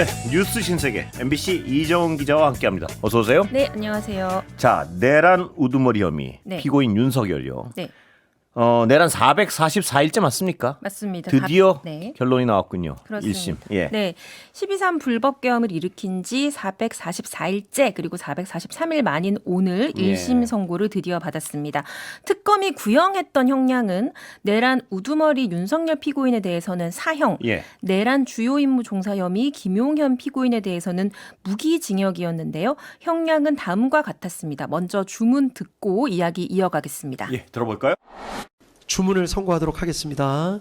네, 뉴스 신세계 MBC 이정훈 기자와 함께합니다. 어서 오세요. 네, 안녕하세요. 자, 내란 우두머리 혐의 네. 피고인 윤석열요. 네, 내란 444일째 맞습니까? 맞습니다. 드디어 네. 결론이 나왔군요. 그렇습니다. 1심. 예. 네, 12.3 불법계엄을 일으킨 지 444일째 그리고 443일 만인 오늘 1심 선고를 드디어 받았습니다. 특검이 구형했던 형량은 내란 우두머리 윤석열 피고인에 대해서는 사형, 예. 내란 주요 임무 종사 혐의 김용현 피고인에 대해서는 무기징역이었는데요. 형량은 다음과 같았습니다. 먼저 주문 듣고 이야기 이어가겠습니다. 예, 들어볼까요? 주문을 선고하도록 하겠습니다.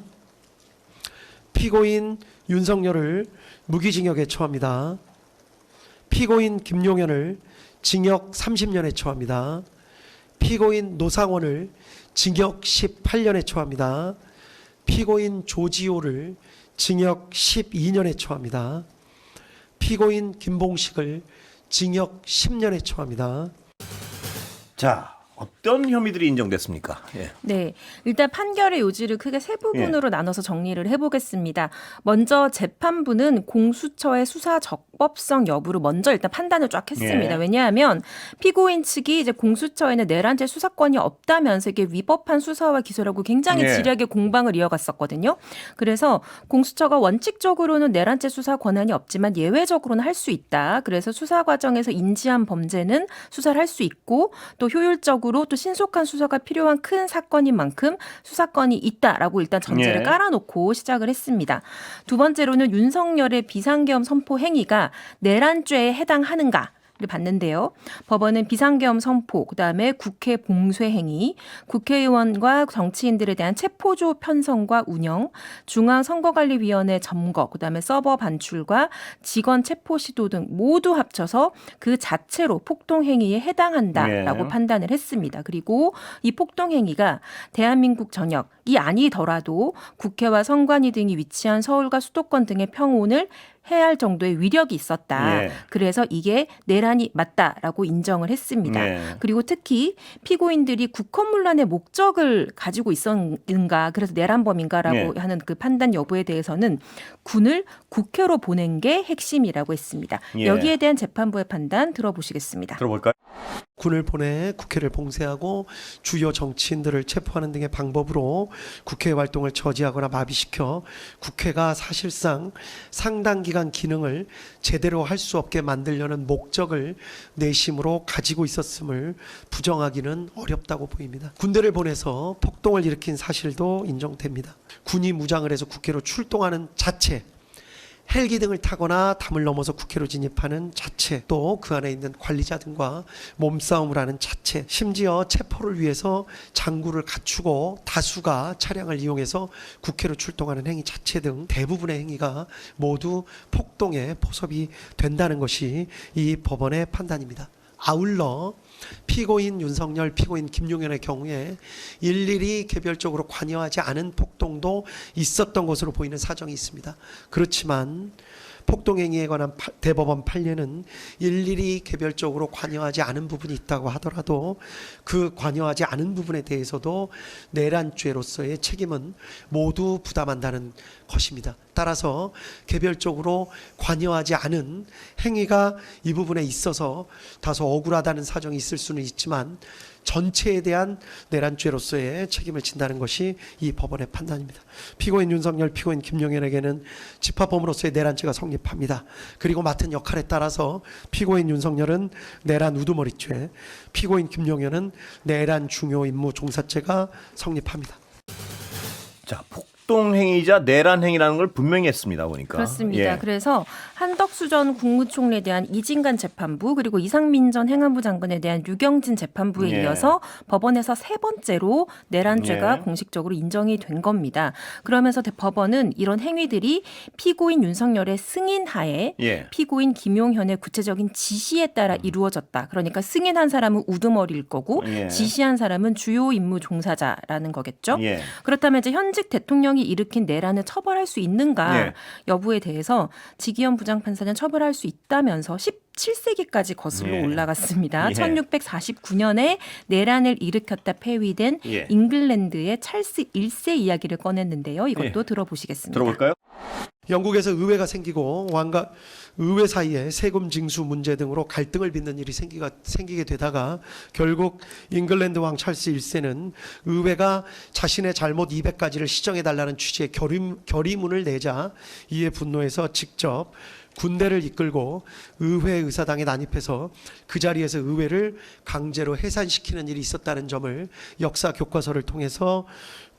피고인 윤석열을 무기징역에 처합니다. 피고인 김용현을 징역 30년에 처합니다. 피고인 노상원을 징역 18년에 처합니다. 피고인 조지호를 징역 12년에 처합니다. 피고인 김봉식을 징역 10년에 처합니다. 자, 어떤 혐의들이 인정됐습니까? 예. 네, 일단 판결의 요지를 크게 세 부분으로 나눠서 정리를 해보겠습니다. 먼저 재판부는 공수처의 수사 적법성 여부를 먼저 일단 판단을 쫙 했습니다. 예. 왜냐하면 피고인 측이 이제 공수처에는 내란죄 수사권이 없다면서 이게 위법한 수사와 기소라고 굉장히 예. 지략의 공방을 이어갔었거든요. 그래서 공수처가 원칙적으로는 내란죄 수사 권한이 없지만 예외적으로는 할 수 있다. 그래서 수사 과정에서 인지한 범죄는 수사를 할 수 있고 또 효율적으로 또 신속한 수사가 필요한 큰 사건인 만큼 수사권이 있다라고 일단 전제를 예. 깔아놓고 시작을 했습니다. 두 번째로는 윤석열의 비상계엄 선포 행위가 내란죄에 해당하는가? 를 봤는데요. 법원은 비상계엄 선포, 그다음에 국회 봉쇄 행위, 국회의원과 정치인들에 대한 체포조 편성과 운영, 중앙선거관리위원회 점거, 그다음에 서버 반출과 직원 체포 시도 등 모두 합쳐서 그 자체로 폭동 행위에 해당한다라고 예. 판단을 했습니다. 그리고 이 폭동 행위가 대한민국 전역이 아니더라도 국회와 선관위 등이 위치한 서울과 수도권 등의 평온을 해야 할 정도의 위력이 있었다. 예. 그래서 이게 내란이 맞다라고 인정을 했습니다. 예. 그리고 특히 피고인들이 국헌문란의 목적을 가지고 있었는가, 그래서 내란범인가라고 예. 하는 그 판단 여부에 대해서는 군을 국회로 보낸 게 핵심이라고 했습니다. 예. 여기에 대한 재판부의 판단 들어보시겠습니다. 들어볼까요? 군을 보내 국회를 봉쇄하고 주요 정치인들을 체포하는 등의 방법으로 국회 활동을 저지하거나 마비시켜 국회가 사실상 상당 기간 기능을 제대로 할 수 없게 만들려는 목적을 내심으로 가지고 있었음을 부정하기는 어렵다고 보입니다. 군대를 보내서 폭동을 일으킨 사실도 인정됩니다. 군이 무장을 해서 국회로 출동하는 자체, 헬기 등을 타거나 담을 넘어서 국회로 진입하는 자체, 또 그 안에 있는 관리자 등과 몸싸움을 하는 자체, 심지어 체포를 위해서 장구를 갖추고 다수가 차량을 이용해서 국회로 출동하는 행위 자체 등 대부분의 행위가 모두 폭동에 포섭이 된다는 것이 이 법원의 판단입니다. 아울러 피고인 윤석열, 피고인 김용현의 경우에 일일이 개별적으로 관여하지 않은 폭동도 있었던 것으로 보이는 사정이 있습니다. 그렇지만 폭동행위에 관한 대법원 판례는 일일이 개별적으로 관여하지 않은 부분이 있다고 하더라도 그 관여하지 않은 부분에 대해서도 내란죄로서의 책임은 모두 부담한다는 것입니다. 따라서 개별적으로 관여하지 않은 행위가 이 부분에 있어서 다소 억울하다는 사정이 있을 수는 있지만 전체에 대한 내란죄로서의 책임을 진다는 것이 이 법원의 판단입니다. 피고인 윤석열, 피고인 김용현에게는 집합범으로서의 내란죄가 성립합니다. 그리고 맡은 역할에 따라서 피고인 윤석열은 내란 우두머리죄, 피고인 김용현은 내란 중요 임무 종사죄가 성립합니다. 자, 폭동행위자 내란행위라는 걸 분명히 했습니다. 보니까. 그렇습니다. 예. 그래서 한덕수 전 국무총리에 대한 이진관 재판부, 그리고 이상민 전 행안부 장관에 대한 류경진 재판부에 예. 이어서 법원에서 세 번째로 내란죄가 예. 공식적으로 인정이 된 겁니다. 그러면서 법원은 이런 행위들이 피고인 윤석열의 승인하에 예. 피고인 김용현의 구체적인 지시에 따라 이루어졌다. 그러니까 승인한 사람은 우두머리일 거고 예. 지시한 사람은 주요 임무 종사자라는 거겠죠. 예. 그렇다면 이제 현직 대통령이 일으킨 내란을 처벌할 수 있는가 예. 여부에 대해서 지기현 부장판사는 처벌할 수 있다면서 17세기까지 거슬러 예. 올라갔습니다. 예. 1649년에 내란을 일으켰다 폐위된 예. 잉글랜드의 찰스 1세 이야기를 꺼냈는데요. 이것도 예. 들어보시겠습니다. 들어볼까요? 영국에서 의회가 생기고 왕과 의회 사이에 세금 징수 문제 등으로 갈등을 빚는 일이 생기게 되다가 결국 잉글랜드 왕 찰스 1세는 의회가 자신의 잘못 200가지를 시정해달라는 취지의 결의문을 내자 이에 분노해서 직접 군대를 이끌고 의회 의사당에 난입해서 그 자리에서 의회를 강제로 해산시키는 일이 있었다는 점을 역사 교과서를 통해서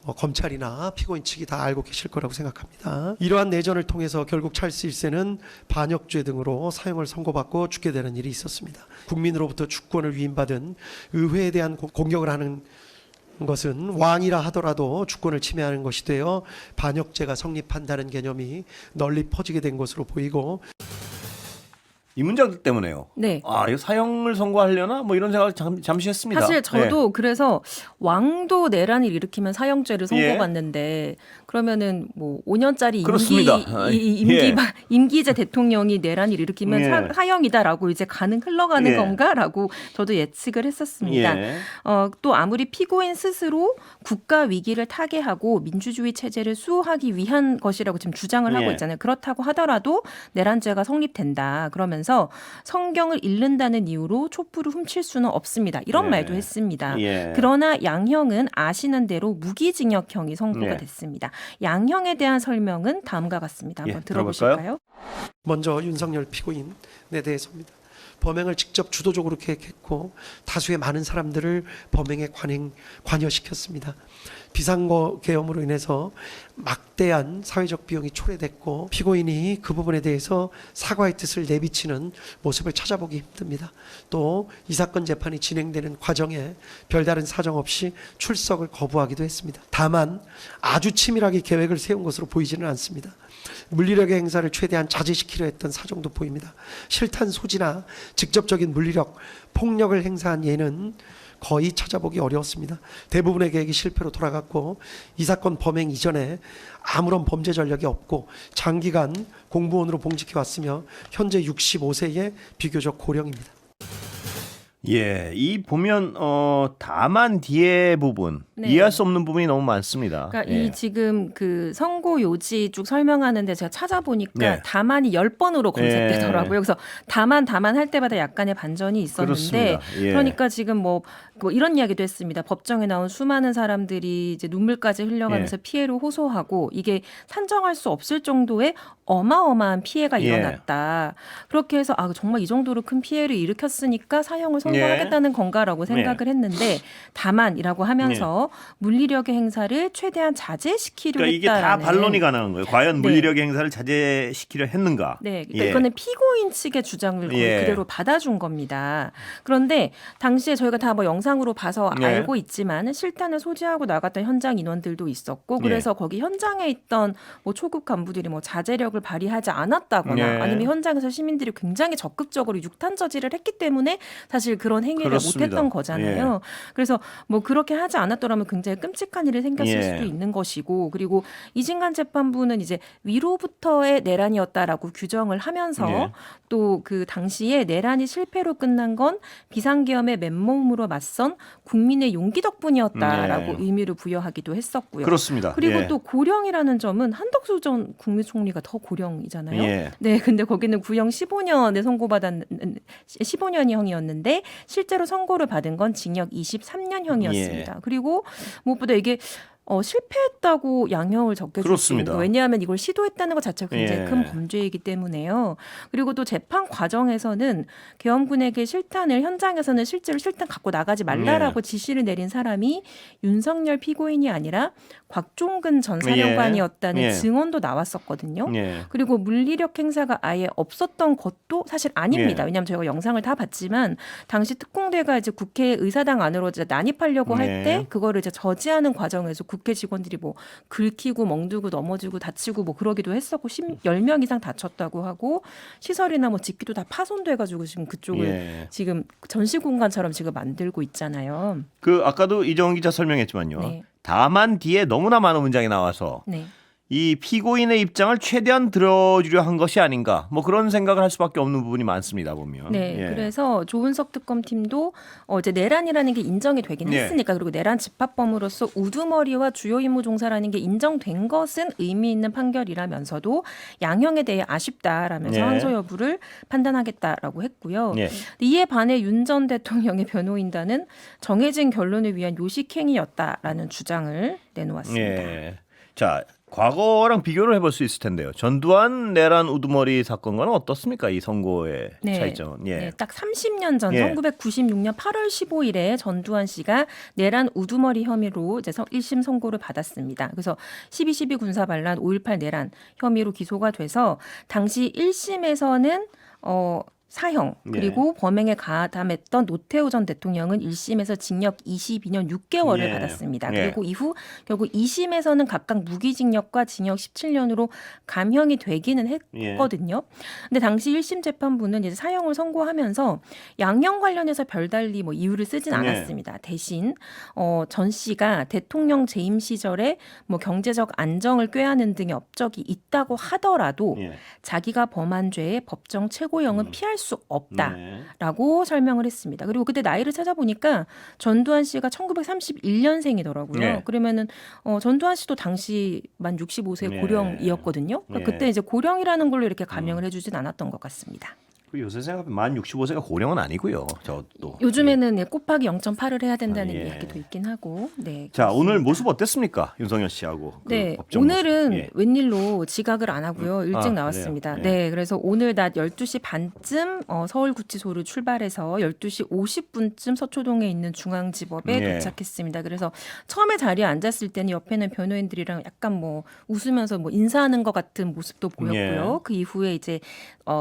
검찰이나 피고인 측이 다 알고 계실 거라고 생각합니다. 이러한 내전을 통해서 결국 찰스 1세는 반역죄 등으로 사형을 선고받고 죽게 되는 일이 있었습니다. 국민으로부터 주권을 위임받은 의회에 대한 공격을 하는 것은 왕이라 하더라도 주권을 침해하는 것이 되어 반역죄가 성립한다는 개념이 널리 퍼지게 된 것으로 보이고 이 문장들 때문에요. 네. 아, 이거 사형을 선고하려나? 뭐 이런 생각을 잠시 했습니다. 사실 저도 그래서 왕도 내란을 일으키면 사형죄를 선고받는데 그러면은 뭐 5년짜리 임기제 대통령이 내란을 일으키면 사형이다라고 이제 흘러가는 건가라고 저도 예측을 했었습니다. 또 아무리 피고인 스스로 국가 위기를 타개하고 민주주의 체제를 수호하기 위한 것이라고 지금 주장을 하고 있잖아요. 그렇다고 하더라도 내란죄가 성립된다. 그러면서 성경을 읽는다는 이유로 촛불을 훔칠 수는 없습니다. 이런 말도 했습니다. 그러나 양형은 아시는 대로 무기징역형이 선고가 됐습니다. 양형에 대한 설명은 다음과 같습니다. 한번 들어보실까요? 먼저 윤석열 피고인에 대해서입니다. 범행을 직접 주도적으로 계획했고 다수의 많은 사람들을 범행에 관여시켰습니다. 비상계엄으로 인해서 막대한 사회적 비용이 초래됐고 피고인이 그 부분에 대해서 사과의 뜻을 내비치는 모습을 찾아보기 힘듭니다. 또 이 사건 재판이 진행되는 과정에 별다른 사정 없이 출석을 거부하기도 했습니다. 다만 아주 치밀하게 계획을 세운 것으로 보이지는 않습니다. 물리력의 행사를 최대한 자제시키려 했던 사정도 보입니다. 실탄 소지나 직접적인 물리력, 폭력을 행사한 예는 거의 찾아보기 어려웠습니다. 대부분의 계획이 실패로 돌아갔고 이 사건 범행 이전에 아무런 범죄 전력이 없고 장기간 공무원으로 봉직해 왔으며 현재 65세의 비교적 고령입니다. 이 보면 다만 뒤에 부분 이해할 수 없는 부분이 너무 많습니다. 그러니까 이 지금 그 선고 요지 쭉 설명하는데 제가 찾아보니까 다만이 10번으로 검색되더라고요. 그래서 다만 할 때마다 약간의 반전이 있었는데 그러니까 지금 뭐 이런 이야기도 했습니다. 법정에 나온 수많은 사람들이 이제 눈물까지 흘려가면서 피해를 호소하고 이게 산정할 수 없을 정도의 어마어마한 피해가 일어났다. 그렇게 해서 정말 이 정도로 큰 피해를 일으켰으니까 사형을 선고하겠다는 건가라고 생각을 했는데 다만이라고 하면서 물리력의 행사를 최대한 자제시키려 그러니까 이게 했다라는. 다 반론이 가능한 거예요. 과연 물리력의 행사를 자제시키려 했는가? 그러니까 이거는 피고인 측의 주장을 거의 그대로 받아준 겁니다. 그런데 당시에 저희가 다 뭐 영상으로 봐서 알고 있지만 실탄을 소지하고 나갔던 현장 인원들도 있었고 그래서 거기 현장에 있던 뭐 초급 간부들이 뭐 자제력을 발휘하지 않았다거나 아니면 현장에서 시민들이 굉장히 적극적으로 육탄 저지를 했기 때문에 사실 그런 행위를 못했던 거잖아요. 그래서 뭐 그렇게 하지 않았더라면 굉장히 끔찍한 일이 생겼을 수도 있는 것이고 그리고 이진관 재판부는 이제 위로부터의 내란이었다라고 규정을 하면서 또 그 당시에 내란이 실패로 끝난 건 비상계엄에 맨몸으로 맞선 국민의 용기 덕분이었다라고 의미를 부여하기도 했었고요. 그렇습니다. 그리고 또 고령이라는 점은 한덕수 전 국무총리가 더 고령이잖아요. 근데 거기는 구형 15년에 선고받은 15년형이었는데 실제로 선고를 받은 건 징역 23년형이었습니다. 그리고 무엇보다 이게 실패했다고 양형을 적게줄 수 있는 거예요. 왜냐하면 이걸 시도했다는 것 자체가 굉장히 큰 범죄이기 때문에요. 그리고 또 재판 과정에서는 계엄군에게 실탄을 현장에서는 실제로 실탄 갖고 나가지 말라라고 지시를 내린 사람이 윤석열 피고인이 아니라 곽종근 전 사령관이었다는 증언도 나왔었거든요. 그리고 물리력 행사가 아예 없었던 것도 사실 아닙니다. 왜냐하면 저희가 영상을 다 봤지만 당시 특공대가 이제 국회 의사당 안으로 이제 난입하려고 할 때 그거를 이제 저지하는 과정에서 국회 직원들이 뭐 긁히고 멍들고 넘어지고 다치고 뭐 그러기도 했었고 10명 이상 다쳤다고 하고 시설이나 뭐 집기도 다 파손돼가지고 지금 그쪽을 지금 전시 공간처럼 지금 만들고 있잖아요. 아까도 이정훈 기자 설명했지만요. 다만 뒤에 너무나 많은 문장이 나와서 이 피고인의 입장을 최대한 들어주려 한 것이 아닌가 뭐 그런 생각을 할 수밖에 없는 부분이 많습니다 보면. 네, 예. 그래서 조은석 특검팀도 이제 내란이라는 게 인정이 되긴 예. 했으니까 그리고 내란 집합범으로서 우두머리와 주요 임무 종사라는 게 인정된 것은 의미 있는 판결이라면서도 양형에 대해 아쉽다라면서 예. 항소 여부를 판단하겠다라고 했고요. 예. 이에 반해 윤 전 대통령의 변호인단은 정해진 결론을 위한 요식행위였다라는 주장을 내놓았습니다. 예. 자, 과거랑 비교를 해볼 수 있을 텐데요. 전두환 내란 우두머리 사건과는 어떻습니까? 이 선고의 차이점은. 예. 네, 딱 30년 전 예. 1996년 8월 15일에 전두환 씨가 내란 우두머리 혐의로 이제 1심 선고를 받았습니다. 그래서 12.12 군사 반란 5.18 내란 혐의로 기소가 돼서 당시 1심에서는 사형 그리고 범행에 가담했던 노태우 전 대통령은 1심에서 징역 22년 6개월을 예. 받았습니다. 예. 그리고 이후 결국 2심에서는 각각 무기징역과 징역 17년으로 감형이 되기는 했거든요. 근데 당시 1심 재판부는 이제 사형을 선고하면서 양형 관련해서 별달리 뭐 이유를 쓰진 않았습니다. 대신 전 씨가 대통령 재임 시절에 뭐 경제적 안정을 꾀하는 등의 업적이 있다고 하더라도 자기가 범한 죄의 법정 최고형은 피할 수 없다라고 설명을 했습니다. 그리고 그때 나이를 찾아보니까 전두환 씨가 1931년생이더라고요. 네. 그러면은 전두환 씨도 당시 만 65세 네. 고령이었거든요. 그러니까 네. 그때 이제 고령이라는 걸로 이렇게 감형을 해주진 않았던 것 같습니다. 요새 생각하면 만 65세가 고령은 아니고요. 저도. 요즘에는 곱하기 0.8을 해야 된다는 예. 이야기도 있긴 하고. 네. 자, 그렇습니다. 오늘 모습 어땠습니까? 윤석열 씨하고. 네, 법정 오늘은 모습. 예. 웬일로 지각을 안 하고요. 일찍 아, 나왔습니다. 그래요? 예. 네, 그래서 오늘 낮 12시 반쯤 서울구치소를 출발해서 12시 50분쯤 서초동에 있는 중앙지법에 예. 도착했습니다. 그래서 처음에 자리에 앉았을 때는 옆에는 변호인들이랑 약간 뭐 웃으면서 뭐 인사하는 것 같은 모습도 보였고요. 예. 그 이후에 이제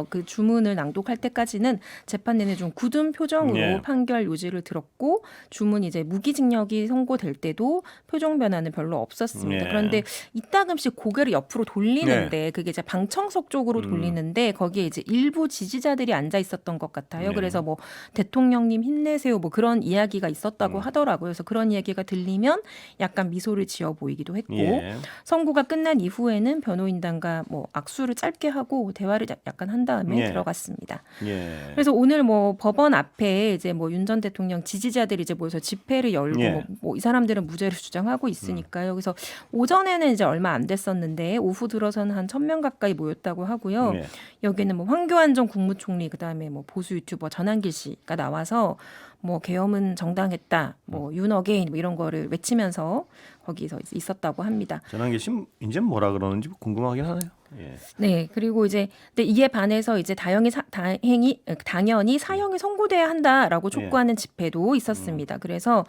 그 주문을 낭독할 때까지는 재판 내내 좀 굳은 표정으로 예. 판결 요지를 들었고 주문이 이제 무기징역이 선고될 때도 표정 변화는 별로 없었습니다. 예. 그런데 이따금씩 고개를 옆으로 돌리는데 그게 이제 방청석 쪽으로 돌리는데 거기에 이제 일부 지지자들이 앉아 있었던 것 같아요. 예. 그래서 뭐 대통령님 힘내세요 뭐 그런 이야기가 있었다고 하더라고요. 그래서 그런 이야기가 들리면 약간 미소를 지어 보이기도 했고 예. 선고가 끝난 이후에는 변호인단과 뭐 악수를 짧게 하고 대화를 약간 한 다음에 예. 들어갔습니다. 예. 그래서 오늘 뭐 법원 앞에 이제 뭐 윤 전 대통령 지지자들이 이제 모여서 집회를 열고 예. 뭐 이 사람들은 무죄를 주장하고 있으니까요. 그래서 오전에는 이제 얼마 안 됐었는데 오후 들어서는 한 1,000명 가까이 모였다고 하고요. 예. 여기는 뭐 황교안 전 국무총리 그다음에 뭐 보수 유튜버 전한길 씨가 나와서 뭐 계엄은 정당했다, 뭐 윤어게인 뭐 이런 거를 외치면서 거기서 있었다고 합니다. 전환기 씨 이제 뭐라 그러는지 궁금하긴 하네요. 예. 네, 그리고 이제 근데 이에 반해서 이제 당연히 사형이 선고돼야 한다라고 촉구하는 집회도 있었습니다. 그래서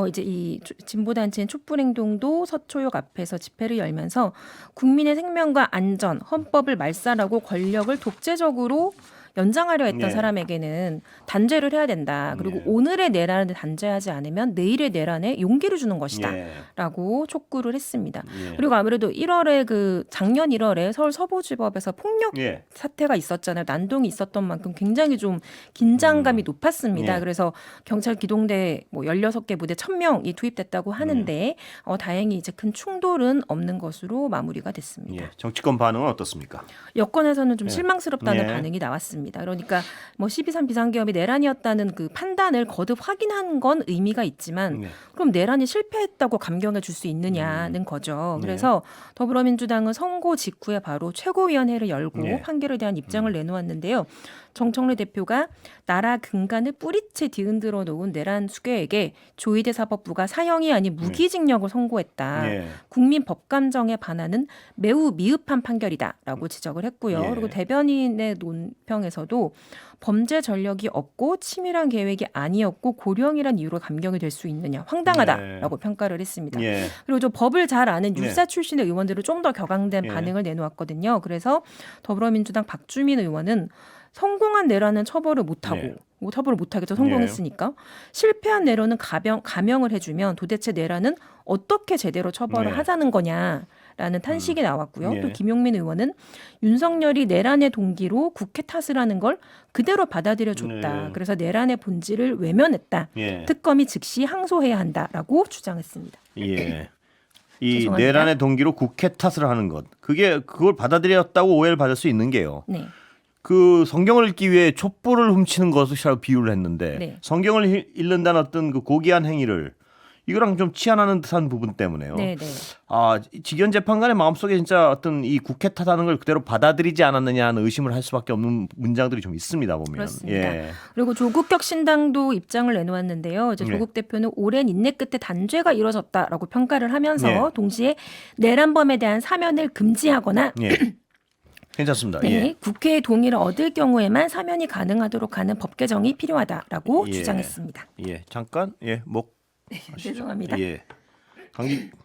이제 이 진보 단체인 촛불행동도 서초역 앞에서 집회를 열면서 국민의 생명과 안전, 헌법을 말살하고 권력을 독재적으로 연장하려 했던 예. 사람에게는 단죄를 해야 된다. 그리고 예. 오늘의 내란을 단죄하지 않으면 내일의 내란에 용기를 주는 것이다. 예. 라고 촉구를 했습니다. 예. 그리고 아무래도 1월에 작년 1월에 서울 서부지법에서 폭력 예. 사태가 있었잖아요. 난동이 있었던 만큼 굉장히 좀 긴장감이 높았습니다. 예. 그래서 경찰 기동대 뭐 16개 부대 1,000명이 투입됐다고 하는데 다행히 이제 큰 충돌은 없는 것으로 마무리가 됐습니다. 예. 정치권 반응은 어떻습니까? 여권에서는 좀 실망스럽다는 예. 반응이 나왔습니다. 그러니까 뭐 12.3 비상계엄이 내란이었다는 그 판단을 거듭 확인한 건 의미가 있지만 예. 그럼 내란이 실패했다고 감경해 줄 수 있느냐는 거죠. 그래서 더불어민주당은 선고 직후에 바로 최고위원회를 열고 예. 판결에 대한 입장을 내놓았는데요. 정청래 대표가 나라 근간을 뿌리채 뒤흔들어 놓은 내란 수괴에게 조희대 사법부가 사형이 아닌 무기징역을 선고했다. 예. 국민 법감정에 반하는 매우 미흡한 판결이다라고 지적을 했고요. 예. 그리고 대변인의 논평에서도 범죄 전력이 없고 치밀한 계획이 아니었고 고령이란 이유로 감경이 될 수 있느냐 황당하다라고 평가를 했습니다. 예. 그리고 좀 법을 잘 아는 네. 유사 출신의 의원들은 좀 더 격앙된 예. 반응을 내놓았거든요. 그래서 더불어민주당 박주민 의원은 성공한 내란은 처벌을 못하고 네. 뭐 처벌을 못하겠죠. 성공했으니까. 실패한 내란은 감형을 해주면 도대체 내란은 어떻게 제대로 처벌을 네. 하자는 거냐라는 탄식이 나왔고요. 예. 또 김용민 의원은 윤석열이 내란의 동기로 국회 탓을 하는 걸 그대로 받아들여줬다. 네. 그래서 내란의 본질을 외면했다. 예. 특검이 즉시 항소해야 한다라고 주장했습니다. 예. 이 죄송합니다. 내란의 동기로 국회 탓을 하는 것. 그걸 받아들였다고 오해를 받을 수 있는 게요. 네. 그 성경을 읽기 위해 촛불을 훔치는 것을 비유를 했는데 네. 성경을 읽는다는 어떤 그 고귀한 행위를 이거랑 좀 치안하는 듯한 부분 때문에요. 네, 네. 직연 재판관의 마음속에 진짜 어떤 이 국회 탓하는 걸 그대로 받아들이지 않았느냐 하는 의심을 할 수밖에 없는 문장들이 좀 있습니다. 보면. 그렇습니다. 예. 그리고 조국혁 신당도 입장을 내놓았는데요. 이제 네. 조국 대표는 오랜 인내 끝에 단죄가 이뤄졌다라고 평가를 하면서 네. 동시에 내란범에 대한 사면을 금지하거나 예. 괜찮습니다. 네, 예. 국회의 동의를 얻을 경우에만 사면이 가능하도록 하는 법 개정이 필요하다라고 예. 주장했습니다. 예. 잠깐. 예. 목 하시죠. 죄송합니다. 예.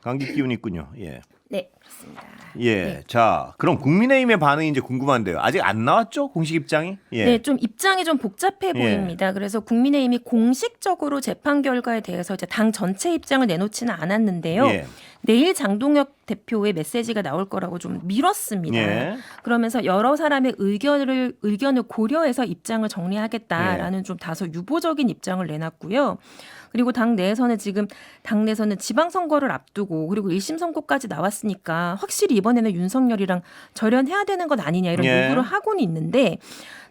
감기 기운이 있군요. 예. 네, 그렇습니다. 예. 네. 자, 그럼 국민의힘의 반응이 이제 궁금한데요. 아직 안 나왔죠? 공식 입장이? 예. 네, 좀 입장이 좀 복잡해 보입니다. 그래서 국민의힘이 공식적으로 재판 결과에 대해서 이제 당 전체 입장을 내놓지는 않았는데요. 예. 내일 장동혁 대표의 메시지가 나올 거라고 좀 미뤘습니다. 예. 그러면서 여러 사람의 의견을 고려해서 입장을 정리하겠다라는 예. 좀 다소 유보적인 입장을 내놨고요. 그리고 당 내에서는 지금 당내에서는 지방선거를 앞두고 그리고 1심 선고까지 나왔으니까 확실히 이번에는 윤석열이랑 절연해야 되는 것 아니냐 이런 예. 요구를 하고는 있는데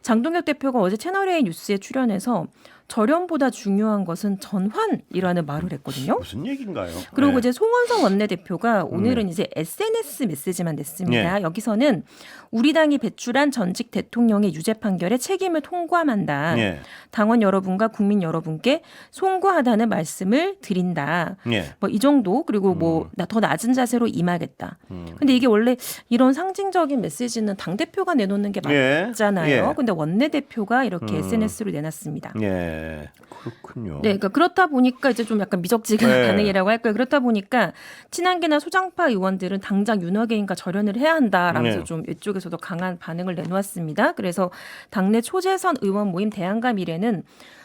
장동혁 대표가 어제 채널A 뉴스에 출연해서 절연보다 중요한 것은 전환이라는 말을 했거든요. 무슨 얘기인가요? 그리고 예. 이제 송원석 원내대표가 오늘은 이제 SNS 메시지만 냈습니다. 여기서는 우리 당이 배출한 전직 대통령의 유죄 판결에 책임을 통감한다. 예. 당원 여러분과 국민 여러분께 송구하다는 말씀을 드린다. 예. 뭐 이 정도 그리고 뭐 더 낮은 자세로 임하겠다. 근데 이게 원래 이런 상징적인 메시지는 당 대표가 내놓는 게 예. 맞잖아요. 예. 근데 원내대표가 이렇게 SNS로 내놨습니다. 예. 그렇군요. 네, 그러니까 그렇다 보니까 이제 좀 약간 미적지근한 네. 반응이라고 할까요? 그렇다 보니까 친한계나 소장파 의원들은 당장 윤호개인과 절연을 해야 한다라면서 네. 좀 이쪽에서도 강한 반응을 내놓았습니다. 그래서 당내 초재선 의원 모임 대안과 미래는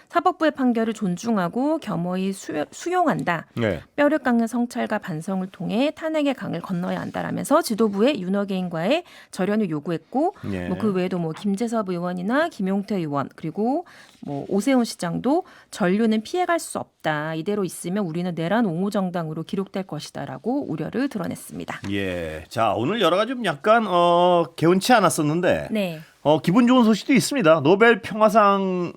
사법부의 판결을 존중하고 겸허히 수용한다. 네. 뼈를 깎는 성찰과 반성을 통해 탄핵의 강을 건너야 한다라면서 지도부에 윤호개인과의 절연을 요구했고 예. 뭐 그 외에도 뭐 김재섭 의원이나 김용태 의원 그리고 뭐 오세훈 시장도 전류는 피해갈 수 없다. 이대로 있으면 우리는 내란 옹호 정당으로 기록될 것이다라고 우려를 드러냈습니다. 예. 자, 오늘 여러 가지 좀 약간 개운치 않았었는데 네. 기분 좋은 소식도 있습니다. 노벨 평화상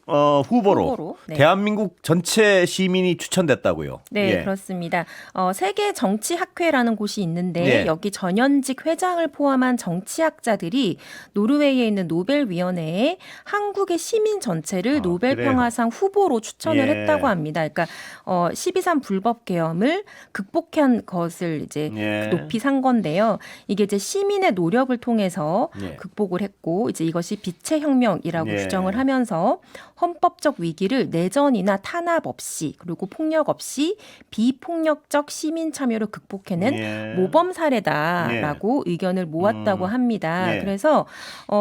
후보로 네. 대한민국 전체 시민이 추천됐다고요. 네, 예. 그렇습니다. 세계 정치학회라는 곳이 있는데 네. 여기 전현직 회장을 포함한 정치학자들이 노르웨이에 있는 노벨위원회에 한국의 시민 전체를 노벨 그래요? 평화상 후보로 추천을 예. 했다고 합니다. 그러니까 12.3 불법 계엄을 극복한 것을 이제 예. 높이 산 건데요. 이게 이제 시민의 노력을 통해서 예. 극복을 했고 이제 이것이 빛의 혁명이라고 예. 규정을 하면서 헌법적 위기를 내전이나 탄압 없이 그리고 폭력 없이 비폭력적 시민 참여를 극복해낸 예. 모범 사례다라고 의견을 모았다고 합니다. 예. 그래서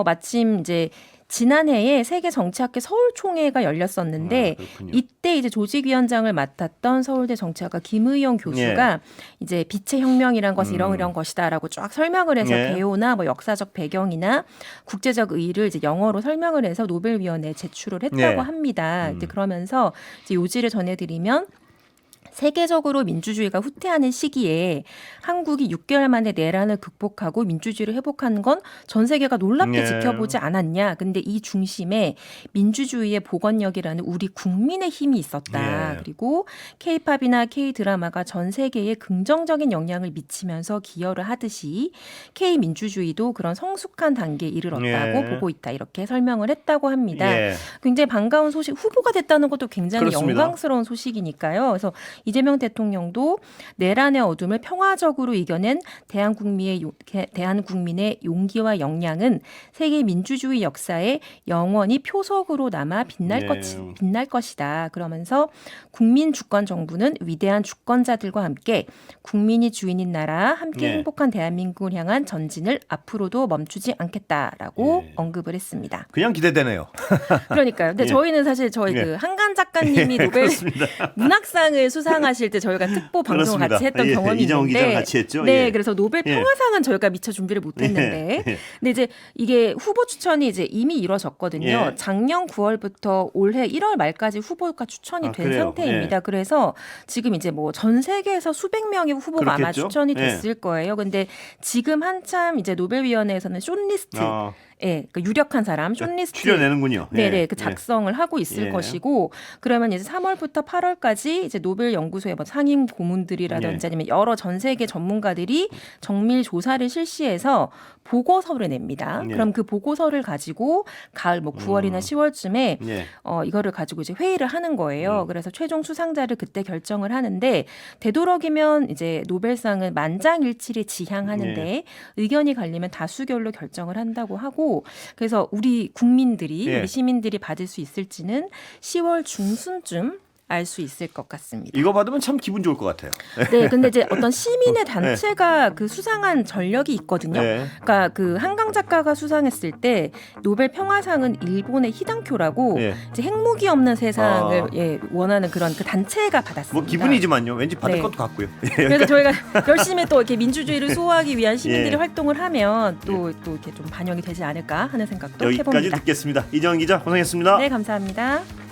마침 이제 지난해에 세계 정치학회 서울 총회가 열렸었는데 그렇군요. 이때 이제 조직위원장을 맡았던 서울대 정치학과 김의영 교수가 예. 이제 빛의 혁명이란 것은 이런 것이다라고 쫙 설명을 해서 예. 개요나 뭐 역사적 배경이나 국제적 의의를 이제 영어로 설명을 해서 노벨위원회에 제출을 했다고 예. 합니다. 이제 그러면서 이제 요지를 전해드리면. 세계적으로 민주주의가 후퇴하는 시기에 한국이 6개월 만에 내란을 극복하고 민주주의를 회복하는 건 전 세계가 놀랍게 예. 지켜보지 않았냐. 근데 이 중심에 민주주의의 복원력이라는 우리 국민의 힘이 있었다. 예. 그리고 K-팝이나 K-드라마가 전 세계에 긍정적인 영향을 미치면서 기여를 하듯이 K-민주주의도 그런 성숙한 단계에 이르렀다고 예. 보고 있다. 이렇게 설명을 했다고 합니다. 예. 굉장히 반가운 소식, 후보가 됐다는 것도 굉장히 그렇습니다. 영광스러운 소식이니까요. 그래서 이재명 대통령도 내란의 어둠을 평화적으로 이겨낸 대한국민의 용기와 역량은 세계 민주주의 역사에 영원히 표석으로 남아 빛날 것이다. 그러면서 국민 주권 정부는 위대한 주권자들과 함께 국민이 주인인 나라, 함께 네. 행복한 대한민국을 향한 전진을 앞으로도 멈추지 않겠다라고 예. 언급을 했습니다. 그냥 기대되네요. 그러니까요. 근데 예. 저희는 사실 저희 예. 그 한간 작가님이 예, 노벨 그렇습니다. 문학상을 수상 수상하실 때 저희가 특보 방송을 그렇습니다. 같이 했던 예, 경험이 이정훈 기자랑 있는데 같이 했죠. 네, 예. 그래서 노벨 예. 평화상은 저희가 미처 준비를 못했는데 예. 근데 이제 이게 후보 추천이 이제 이미 이루어졌거든요. 예. 작년 9월부터 올해 1월 말까지 후보가 추천이 아, 된 그래요? 상태입니다. 그래서 지금 이제 뭐 전 세계에서 수백 명의 후보가 아마 그렇겠죠? 추천이 예. 됐을 거예요. 근데 지금 한참 이제 노벨위원회에서는 숏리스트, 아, 예, 그 유력한 사람 숏리스트 추려내는군요. 예. 네네, 그 예. 작성을 하고 있을 예. 것이고, 그러면 이제 3월부터 8월까지 이제 노벨 연구소의 뭐 상임 고문들이라든지 예. 아니면 여러 전 세계 전문가들이 정밀 조사를 실시해서 보고서를 냅니다. 예. 그럼 그 보고서를 가지고 가을 뭐 9월이나 10월쯤에 예. 이거를 가지고 이제 회의를 하는 거예요. 그래서 최종 수상자를 그때 결정을 하는데 되도록이면 이제 노벨상은 만장일치를 지향하는데 예. 의견이 갈리면 다수결로 결정을 한다고 하고 그래서 우리 국민들이 예. 우리 시민들이 받을 수 있을지는 10월 중순쯤 알 수 있을 것 같습니다. 이거 받으면 참 기분 좋을 것 같아요. 네, 근데 이제 어떤 시민의 단체가 그 수상한 전력이 있거든요. 네. 그러니까 그 한강 작가가 수상했을 때 노벨 평화상은 일본의 히당쿄라고 예. 이제 핵무기 없는 세상을 아. 예, 원하는 그런 그 단체가 받았습니다. 뭐 기분이지만요. 왠지 받을 네. 것도 같고요. 그래서 저희가 열심히 또 이렇게 민주주의를 수호하기 위한 시민들이 예. 활동을 하면 또 이렇게 좀 반영이 되지 않을까 하는 생각도 여기까지 해봅니다. 듣겠습니다. 이정훈 기자 고생했습니다. 네, 감사합니다.